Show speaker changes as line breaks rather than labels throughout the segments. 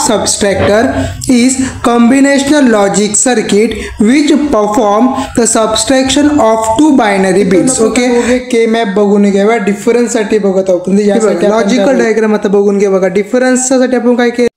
subtractor is combinational logic circuit which perform the subtraction of two binary bits. Okay, K map बघून घ्यावा difference साठी बघत आहोत म्हणजे यासाठी लॉजिकल डायग्राम आता बघून घ्या बघा डिफरन्स साठी आपण काय केलं.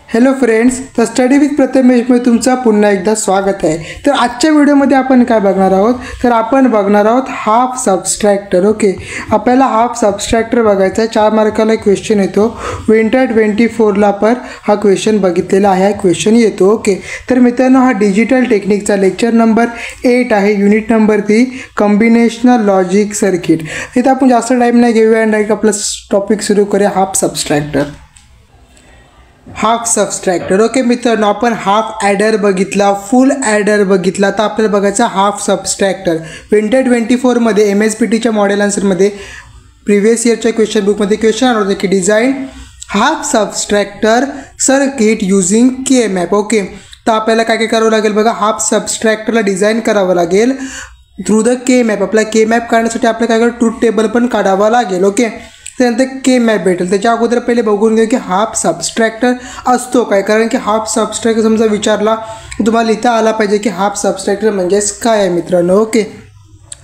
हॅलो फ्रेंड्स, तर स्टडी विथ प्रथमेश मध्ये तुमचं पुन्हा एकदा स्वागत आहे. तर आजच्या व्हिडिओमध्ये आपण काय बघणार आहोत तर आपण बघणार आहोत हाफ सबस्ट्रॅक्टर. ओके, आपल्याला हाफ सबस्ट्रॅक्टर बघायचा आहे. 4 मार्काला क्वेश्चन येतो. विंटर 24ला पर हा क्वेश्चन बघितलेला आहे, क्वेश्चन येतो. ओके, तर मित्रांनो हा डिजिटल टेक्निकचा लेक्चर नंबर 8 आहे, unit number 3 combinational logic circuit. इथं आपण जास्त टाईम नाही घेऊया आणि डायरेक्ट आपला टॉपिक सुरू करूया हाफ सबस्ट्रॅक्टर. हाफ सबस्ट्रॅक्टर. ओके मित्रांनो, आपण हाफ ॲडर बघितला, फुल ॲडर बघितला, तर आपल्याला बघायचा हाफ सबस्ट्रॅक्टर. विंटर 24मध्ये MSPTच्या मॉडेल आन्सरमध्ये प्रिव्हियस इयरच्या क्वेश्चन बुकमध्ये क्वेश्चन आला होता की design half subtractor circuit using KMAP. Okay, तर आपल्याला काय काय करावं लागेल बघा, हाफ सबस्ट्रॅक्टरला डिझाईन करावं लागेल थ्रू द KMAP. आपला KMAP काढण्यासाठी आपल्याला काय करावं, ट्रूथ टेबल पण काढावा लागेल. ओके, त्यानंतर KMAP भेटेल. त्याच्या अगोदर पहिले बघून घेऊ की हाफ सबस्ट्रॅक्टर असतो काय, कारण की हाफ सबस्ट्रॅक्टर समजा विचारला तुम्हाला लिहिता आला पाहिजे की हाफ सबस्ट्रॅक्टर म्हणजेच काय आहे मित्रांनो. ओके,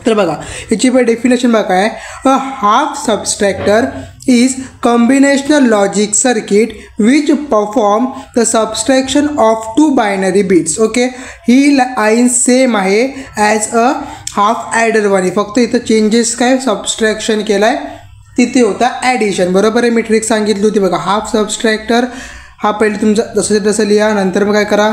तर बघा याची पण डेफिनेशन बघा आहे, a half subtractor is combinational logic circuit which perform the subtraction of two binary bits. Okay, he line same आहे ॲज अ हाफ ॲडर वाली, फक्त इथं चेंजेस काय सबस्ट्रॅक्शन केलं आहे तिथे होता ॲडिशन. बरोबर आहे, मी ट्रिक सांगितली होती बघा. हाफ सबस्ट्रॅक्टर हा पहिले तुमचा जसं तसं लिहा, नंतर मग काय करा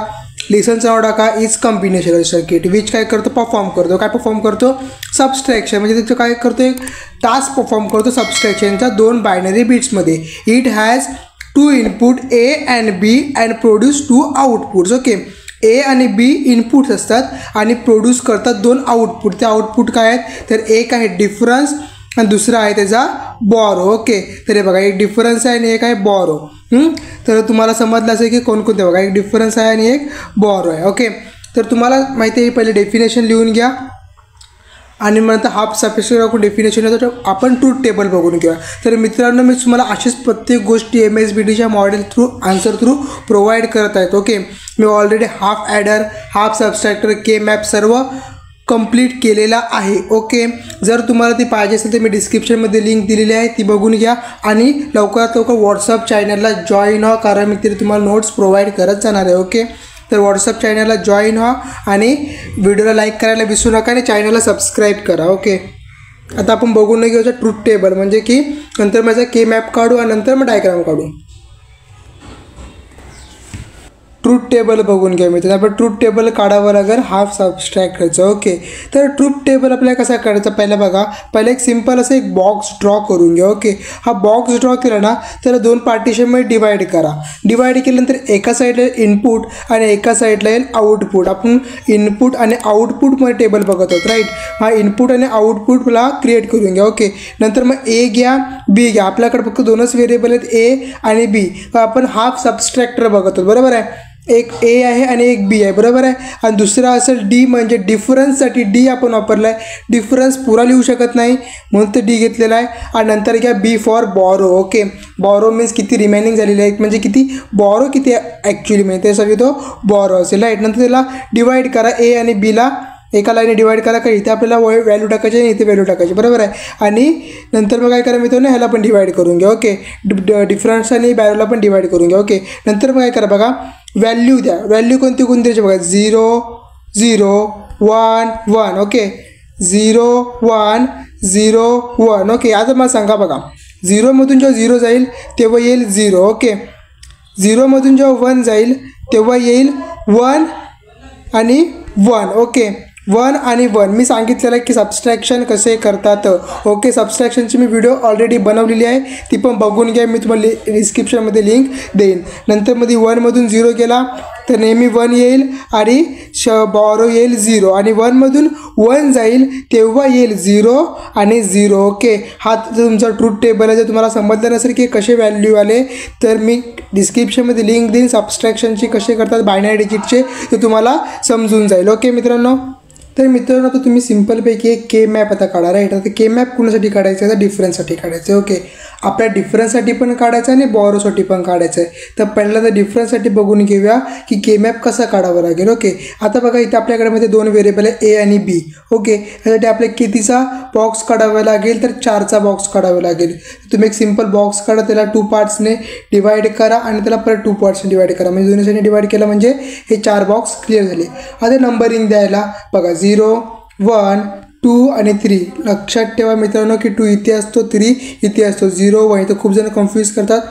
लिसनचं नाव टाका इज कॉम्बिनेशनल सर्किट विच काय करतो परफॉर्म करतो, काय परफॉर्म करतो सबस्ट्रॅक्शन, म्हणजे त्याचं काय करतो एक टास्क परफॉर्म करतो सबस्ट्रॅक्शनचा 2 बायनरी बिट्समध्ये. It has 2 input A and B and produce 2 outputs. Okay, A आणि B इनपुट्स असतात आणि प्रोड्यूस करतात 2 आउटपुट. ते आउटपुट काय आहेत तर एक आहे डिफरन्स आणि दुसरा आहे त्याचा बॉरो. ओके, तर हे बघा एक डिफरन्स आहे आणि एक आहे बॉरो. तर तुम्हाला समजलं असेल की कोणकोणते बघा, एक डिफरन्स आहे आणि एक बॉरो आहे. ओके, तर तुम्हाला माहिती आहे पहिले डेफिनेशन लिहून घ्या आणि मग नंतर हाफ सबस्ट्रॅक्टर आपण डेफिनेशन येतो आपण ट्रूथ टेबल बघून घेऊया. तर मित्रांनो मी तुम्हाला अशीच प्रत्येक गोष्टी MSPTच्या model through answer through provide करत आहेत. ओके, मी already half adder half subtractor KMAP सर्व कंप्लीट केलेला आहे. ओके, जर तुम्हाला ती पाहिजे असेल तर मी डिस्क्रिप्शनमध्ये लिंक दिलेली आहे, ती बघून घ्या आणि लवकरात लवकर व्हॉट्सअप चॅनलला जॉईन व्हा, कारण मी तिथे तुम्हाला नोट्स प्रोव्हाइड करत जाणार आहे. ओके, तर व्हॉट्सअप चॅनलला जॉईन व्हा आणि व्हिडिओला लाईक करायला विसरू नका आणि चॅनलला सबस्क्राईब करा. ओके, आता आपण बघून घेऊया ट्रूथ टेबल, म्हणजे की नंतर माझा KMAP काढू आणि नंतर मग डायग्राम काढू. ट्रूथ टेबल बघून घ्या मित्रांनो, आपण ट्रूथ टेबल काढावं लागेल हाफ सबस्ट्रॅक्टरचं. ओके, तर ट्रूथ टेबल आपल्याला कसा काढायचा पहिला बघा, पहिला एक सिम्पल असं एक बॉक्स ड्रॉ करून घ्या. ओके, हा बॉक्स ड्रॉ केला ना तर 2 पार्टिशनमध्ये डिवाईड करा. डिवाईड केल्यानंतर एका साईडला इनपुट आणि एका साईडला येईल आउटपुट. आपण इनपुट आणि आउटपुटमध्ये टेबल बघत आहोत राईट. हा इनपुट आणि आउटपुटला क्रिएट करून घ्या. ओके, नंतर मग A घ्या B घ्या, आपल्याकडे फक्त 2च व्हेरिएबल आहेत A आणि B. आपण हाफ सबस्ट्रॅक्टर बघत आहोत. बरोबर आहे, एक A आहे आणि एक B आहे. बरोबर आहे, आणि दुसरा असेल D म्हणजे डिफरन्ससाठी D आपण वापरला आहे. डिफरन्स पुरा लिहू शकत नाही म्हणून ते D घेतलेला आहे. आणि नंतर घ्या B for borrow. Okay, borrow means किती रिमेनिंग झालेली आहे, म्हणजे किती बॉरो किती ॲक्च्युली म्हणजे त्यासाठी तो बॉरो असेल राईट. नंतर त्याला डिवाईड करा A आणि Bला एका लाईने डिवाईड करा, का इथे आपल्याला व्हॅल्यू टाकायची आणि इथे व्हॅल्यू टाकायची. बरोबर आहे, आणि नंतर मग काय करा मित्रांनो ह्याला पण डिवाईड करून घ्या. ओके, डिफरन्स आणि बॅरोला पण डिवाईड करून घ्या. ओके, नंतर मग काय करा बघा व्हॅल्यू द्या. व्हॅल्यू कोणती द्यायची बघा, 0 0 1 1. ओके, 0 1 0 1. ओके, आता मला सांगा बघा 0मधून जेव्हा 0 जाईल तेव्हा येईल 0. ओके, 0मधून जेव्हा 1 जाईल तेव्हा येईल 1 आणि 1. ओके, 1 आणि 1 मी सांगितलेलं आहे की सबस्ट्रॅक्शन कसे करतात. ओके, सबस्ट्रॅक्शनची मी व्हिडिओ ऑलरेडी बनवलेली आहे, ती पण बघून घ्या, मी तुम्हाला डिस्क्रिप्शनमध्ये लिंक देईन. नंतर मध्ये 1मधून 0 गेला तर नेहमी 1 येईल आणि बॉरो येईल 0 आणि 1मधून 1 जाईल तेव्हा येईल 0 आणि 0. ओके, हा तुमचा ट्रूथ टेबल आहे. जर तुम्हाला समजलं नसेल की कसे व्हॅल्यू आले तर मी डिस्क्रिप्शनमध्ये लिंक देईन सबस्ट्रॅक्शनची कसे करतात बायनरी डिजिटचे, ते तुम्हाला समजून जाईल. ओके मित्रांनो, तर मित्रांनो आता तुम्ही सिंपलपैकी एक के मॅप आता काढा राईट. आता के मॅप कुणासाठी काढायचं आहे तर डिफरन्ससाठी काढायचं आहे. ओके, आपल्या डिफरन्ससाठी पण काढायचं आहे आणि बॉरोसाठी पण काढायचं आहे. तर पहिल्यांदा डिफरन्ससाठी बघून घेऊया की के मॅप कसा काढावा लागेल. ओके, आता बघा इथे आपल्याकडे मध्ये दोन व्हेरिएबल आहे ए आणि बी. ओके, त्यासाठी आपल्याला कितीचा बॉक्स काढावा लागेल तर 4चा बॉक्स काढावा लागेल. तुम्ही एक सिंपल बॉक्स काढा, त्याला 2 पार्ट्सने डिवाइड करा आणि त्याला परत 2 पार्ट्सने डिवाइड करा. म्हणजे दोन्ही साईडने डिवाइड केलं म्हणजे हे 4 बॉक्स क्लिअर झाले. आता नंबरिंग द्यायला बघा 0, 1, 2 आणि 3. लक्षात ठेवा मित्रांनो की 2 इथे असतो, 3 इथे असतो. 0, 1 इथं खूप जण कन्फ्यूज करतात.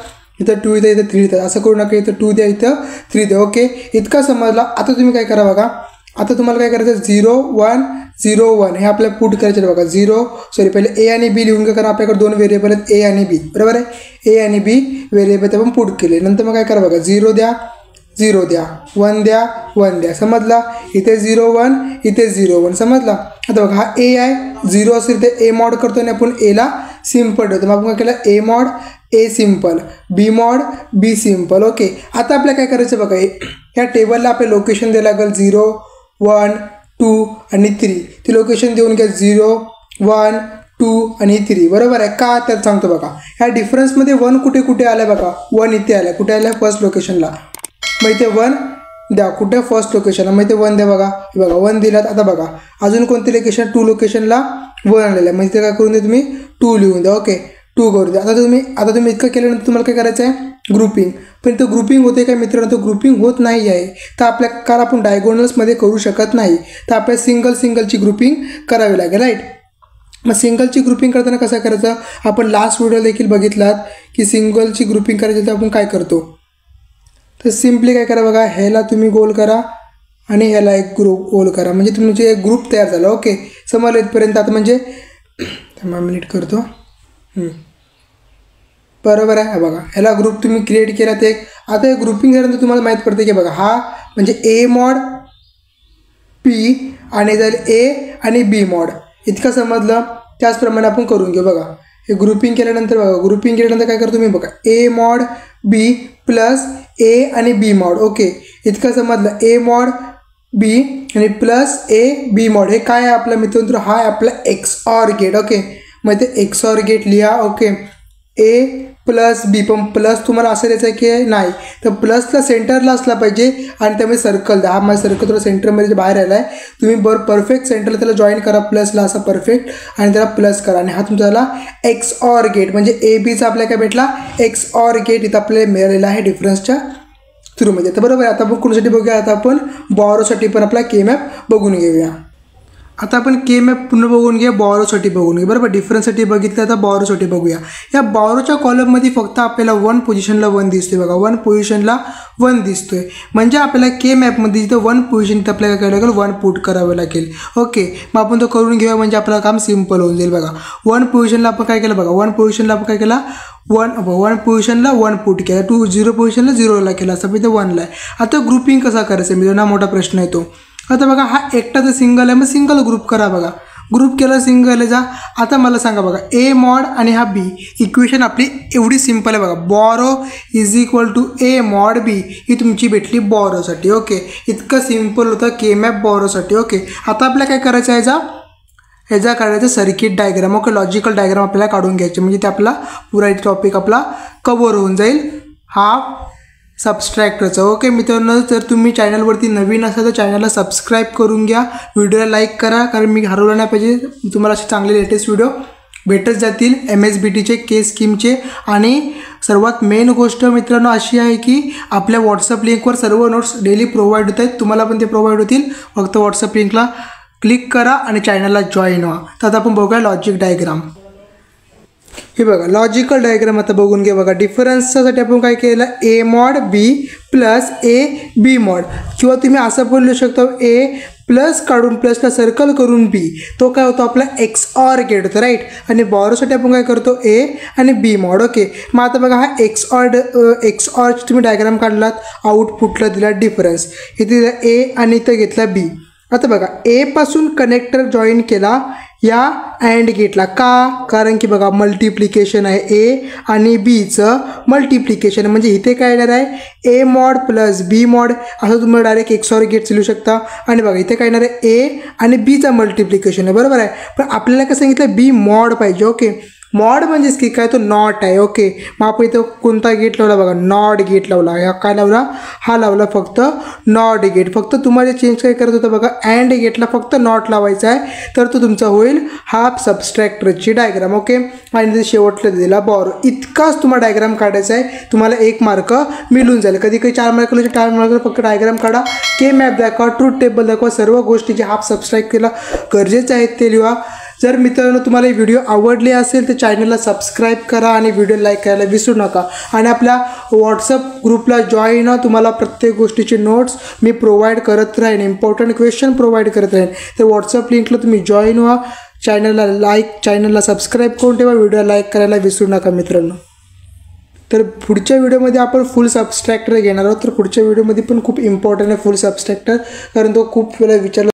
इथं 2 इथं 3 इथं, असं करू नका. इथं 2 द्या, इथं 3 द्या. ओके, इतका समजला. आता तुम्ही काय करा बघा, आता तुम्हाला काय करायचं 0, 1, 0, 1 हे आपल्याला पुट करायचे बघा. पहिले ए आणि बी लिहून घ्या, कारण आपल्याकडे दोन व्हेरिएबल आहेत ए आणि बी. बरोबर आहे, ए आणि बी व्हेरिएबल आपण पुट केले. नंतर मग काय करा बघा 0 द्या, 0 द्या, 1 द्या, 1 द्या. समजला, इथे 0, 1 इथे 0, 1. समजला. आता बघा हा ए आहे, 0 असेल तर ए मॉड करतो आणि आपण एला सिम्पल ठेवतो. मग आपण काय केलं A mod A simple, B mod B simple. Okay, आता आपल्याला काय करायचं बघा, या टेबलला आपल्या लोकेशन द्यायला लागेल 0, 1, 2 आणि 3. ती लोकेशन देऊन घ्या 0, 1, 2 आणि 3. बरोबर आहे का, त्यात सांगतो बघा. ह्या डिफरन्समध्ये 1 कुठे कुठे आलं बघा, 1 इथे आलं. कुठे आलं फर्स्ट लोकेशनला. मग इथे 1 द्या, कुठे फर्स्ट लोकेशनला. मग इथे 1 द्या बघा. बघा 1 दिलात. आता बघा अजून कोणती लोकेशन 2 लोकेशनला 1 आलेलं आहे. मग इथे काय करून द्या तुम्ही 2 लिहून द्या. ओके, 2 करून द्या. आता तुम्ही इतकं केल्यानंतर तुम्हाला काय करायचं आहे ग्रुपिंग. पण तो ग्रुपिंग होते काय मित्रांनो, तो ग्रुपिंग होत नाही आहे. तर आपल्या कारण आपण डायगोनल्समध्ये करू शकत नाही, तर आपल्याला सिंगलची ग्रुपिंग करावी लागेल राईट. मग सिंगलची ग्रुपिंग करताना कसं करायचं, आपण लास्ट व्हिडिओ देखील बघितलात की सिंगलची ग्रुपिंग करायची तर आपण काय करतो. तर सिम्पली काय करा बघा, ह्याला तुम्ही गोल करा आणि ह्याला एक ग्रुप गोल करा, म्हणजे तुमचे एक ग्रुप तयार झाला. ओके, समजलं इथपर्यंत. आता म्हणजे मिनिट करतो. बरोबर आहे. बघा ह्याला ग्रुप तुम्ही क्रिएट केला ते. आता हे ग्रुपिंग झाल्यानंतर तुम्हाला माहीत पडते की बघा हा म्हणजे ए मॉड पी आणि जर ए आणि बी मॉड. इतकं समजलं. त्याचप्रमाणे आपण करून घेऊ. बघा हे ग्रुपिंग केल्यानंतर बघा, ग्रुपिंग केल्यानंतर काय करतो मी बघा, ए मॉड बी प्लस ए आणि बी मॉड. ओके, इतकं समजलं. ए मॉड बी आणि प्लस ए बी मॉड. हे काय आहे आपलं मित्रांनो, हा आहे आपला XOR गेट. ओके, मग ते XOR गेट लिहा. ओके, ए प्लस बी. पण प्लस तुम्हाला असं द्यायचं आहे की नाही, तर प्लसला सेंटरला असला पाहिजे आणि त्यामुळे सर्कल द्या. हा माझा सर्कल थोडा सेंटरमध्ये बाहेर आला आहे. तुम्ही परफेक्ट सेंटरला त्याला जॉईन करा प्लसला असं परफेक्ट आणि त्याला प्लस करा. आणि हा तुमचा झाला XOR गेट. म्हणजे ए बीचा आपल्याला काय भेटला XOR गेट इथं आपल्याला मिळालेला आहे डिफरन्सच्या थ्रूमध्ये. तर बरोबर आहे. आता आपण कोणासाठी बघूया, आता आपण बॉरोसाठी पण आपला के मॅप बघून घेऊया. आता आपण के मॅप पुन्हा बघून घ्या, बॉरोसाठी बघून घ्या. बरोबर, डिफरन्ससाठी बघितलं, आता बॉरोसाठी बघूया. या बॉरोच्या कॉलममध्ये फक्त आपल्याला 1 पोझिशनला 1 दिसतोय बघा, 1 पोझिशनला 1 दिसतोय. म्हणजे आपल्याला के मॅपमध्ये जिथं 1 पोझिशन तिथं आपल्याला काय लागेल 1 पुट करावं लागेल. ओके, मग आपण तो करून घेऊया, म्हणजे आपलं काम सिम्पल होऊन जाईल. बघा 1 पोझिशनला आपण काय केलं बघा, 1 पोझिशनला आपण काय केला 1 पोझिशनला 1 पुट केला. 0 पोझिशनला 0ला केला, असं इथं 1ला आहे. आता ग्रुपिंग कसा करायचं मित्रांनो, मोठा प्रश्न येतो. आता बघा हा एकटाचा सिंगल आहे, मग सिंगल ग्रुप करा. बघा ग्रुप केला, सिंगल जा. आता मला सांगा बघा, ए मॉड आणि हा बी इक्वेशन आपली एवढी सिंपल आहे बघा. Borrow is equal to A mod B ही तुमची भेटली बॉरोसाठी. ओके, इतकं सिंपल होतं के मॅप बॉरोसाठी. ओके, आता आपल्याला काय करायचं आहे, ह्याचा काढायचं circuit diagram. Okay, logical diagram आपल्याला काढून घ्यायचे, म्हणजे ते आपला पुरा टॉपिक आपला कव्हर होऊन जाईल हा सबस्ट्रॅक्टरचं. ओके मित्रांनो, जर तुम्ही चॅनलवरती नवीन असाल तर चॅनलला सबस्क्राईब करून घ्या, व्हिडिओला लाईक करा, कारण मी हरवलं नाही पाहिजे. तुम्हाला असे चांगले लेटेस्ट व्हिडिओ भेटत जातील MSBTचे के स्कीमचे. आणि सर्वात मेन गोष्ट मित्रांनो अशी आहे की आपल्या व्हॉट्सअप लिंकवर सर्व नोट्स डेली प्रोव्हाइड होत आहेत. तुम्हाला पण ते प्रोव्हाइड होतील, फक्त व्हॉट्सअप लिंकला क्लिक करा आणि चॅनलला जॉईन व्हा. तर आता आपण बघूया लॉजिक डायग्राम. हे बघा लॉजिकल डायग्राम आता बघून घ्या. बघा डिफरन्ससाठी आपण काय केलं, A mod B plus A B mod, किंवा तुम्ही असं पण लिहू शकता ए प्लस काढून प्लसला सर्कल करून बी, तो काय होतो आपला XOR गेट होतो राईट. आणि बॉरोसाठी आपण काय करतो ए आणि बी मॉड. ओके, मग आता बघा हा XOR तुम्ही डायग्राम काढलात, आउटपुटला दिला डिफरन्स, इथे ए आणि इथं घेतला बी. आता बघा ए पासून कनेक्टर जॉईन केला या अँड गेटला का, कारण की बघा मल्टिप्लिकेशन आहे ए आणि बीचं मल्टिप्लिकेशन, म्हणजे इथे काय येणार आहे A mod plus B mod, असं तुम्ही डायरेक्ट एक्सॉर गेट लिहू शकता. आणि बघा इथे काय येणार आहे ए आणि बीचा मल्टिप्लिकेशन आहे, बरोबर आहे. पण आपल्याला काय सांगितलं बी मॉड पाहिजे. ओके, मॉड म्हणजेच की काय तो नॉट आहे. ओके, मग आपण इथं कोणता गेट लावला बघा, नॉट गेट लावला. हा काय लावला, हा लावला फक्त नॉट गेट. फक्त तुम्हाला चेंज काय करत होतं बघा, अँड गेटला फक्त नॉट लावायचा आहे, तर तो तुमचा होईल हाफ सबस्ट्रॅक्टरची डायग्राम. ओके, आणि ते शेवटला दिला बॉरो. इतकाच तुम्हाला डायग्राम काढायचा आहे, तुम्हाला 1 मार्क मिळून जाईल. कधी कधी 4 मार्क 4 मार्क फक्त डायग्राम काढा, के मॅप दाखवा, ट्रूथ टेबल दाखवा, सर्व गोष्टी जे हाफ सबस्ट्रॅक्ट केला गरजेचे आहेत ते लिहा. जर मित्रांनो तुम्हाला ही व्हिडिओ आवडली असेल तर चॅनलला सबस्क्राईब करा आणि व्हिडिओ लाईक करायला विसरू नका. आणि आपल्या व्हॉट्सअप ग्रुपला जॉईन व्हा, तुम्हाला प्रत्येक गोष्टीचे नोट्स मी प्रोव्हाइड करत राहीन, इम्पॉर्टंट क्वेश्चन प्रोव्हाइड करत राहीन. तर व्हॉट्सअप लिंकला तुम्ही जॉईन व्हा, चॅनलला सबस्क्राईब करून ठेवा, व्हिडिओ लाईक करायला विसरू नका मित्रांनो. तर पुढच्या व्हिडिओमध्ये आपण फुल सबस्ट्रॅक्टर घेणार आहोत. तर पुढच्या व्हिडिओमध्ये पण खूप इम्पॉर्टंट आहे फुल सबस्ट्रॅक्टर, कारण तो खूप वेळा विचारला